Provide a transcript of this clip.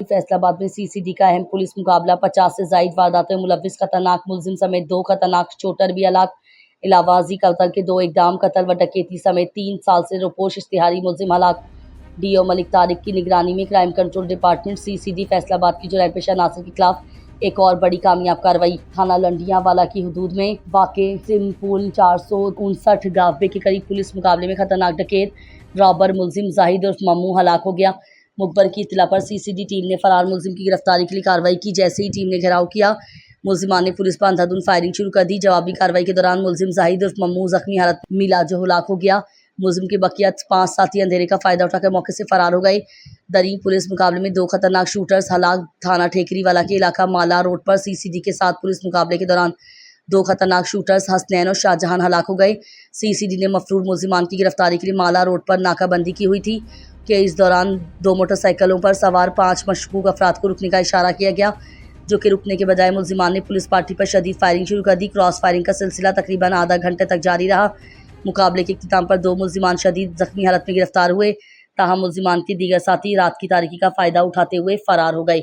फैसला आबाद में CCD का अहम पुलिस मुकाबला 50 से जायद वारदातों में मुलव्विस खतरनाक मुलजिम समेत 2 खतरनाक शूटर भी हलाक। इलाहाबादी कत्ल के 2 इकदाम कत्ल व डकैती समेत 3 साल से रोपोश इश्तिहारी मुलजिम हलाक। DO मलिक तारिक की निगरानी में crime control department CCD Faisalabad की जुराइम पेशा नासिर के खिलाफ एक और बड़ी कामयाब कार्रवाई। थाना लंडियावाला की हदूद में वाक़े सिमपुल 459 गावबे के करीब पुलिस मुकाबले में खतरनाक डकैत रॉबर मुलजिम जाहिद उर्फ मम्मू हलाक हो गया। मुखबर की इत्तला पर CCD टीम ने फरार मुलजिम की गिरफ्तारी के लिए कार्रवाई की। जैसे ही टीम ने घेराव किया, मुलजिमान ने पुलिस पर अंधाधुंध फायरिंग शुरू कर दी। जवाबी कार्रवाई के दौरान मुलजिम जाहिद उर्फ मम्मू जख्मी हालत में मिला जो हलाक हो गया। मुलजिम के बकिया 5 साथी अंधेरे का फायदा उठाकर मौके से फरार हो गए। दरीं पुलिस मुकाबले में 2 खतरनाक शूटर्स हलाक। थाना ठेकरीवाला के इलाका माला रोड पर CCD के साथ पुलिस मुकाबले के दौरान 2 खतरनाक शूटर्स हसनैन और शाहजहान हलाक हो गए। CCD ने मफरूर मुलजिमान की गिरफ्तारी के लिए माला रोड पर नाकाबंदी की हुई थी कि इस दौरान 2 मोटरसाइकिलों पर सवार 5 मशकूक अफराद को रुकने का इशारा किया गया, जो कि रुकने के बजाय मुलजिमान ने पुलिस पार्टी पर शदीद फायरिंग शुरू कर दी। क्रॉस फायरिंग का सिलसिला तकरीबन आधा घंटे तक जारी रहा। मुकाबले के इख्तिताम पर 2 मुलजिमान शदीद जख्मी हालत में गिरफ्तार हुए, ताहम मुलजिमान के दीगर साथी रात की तारीकी का फायदा उठाते हुए फरार हो गए।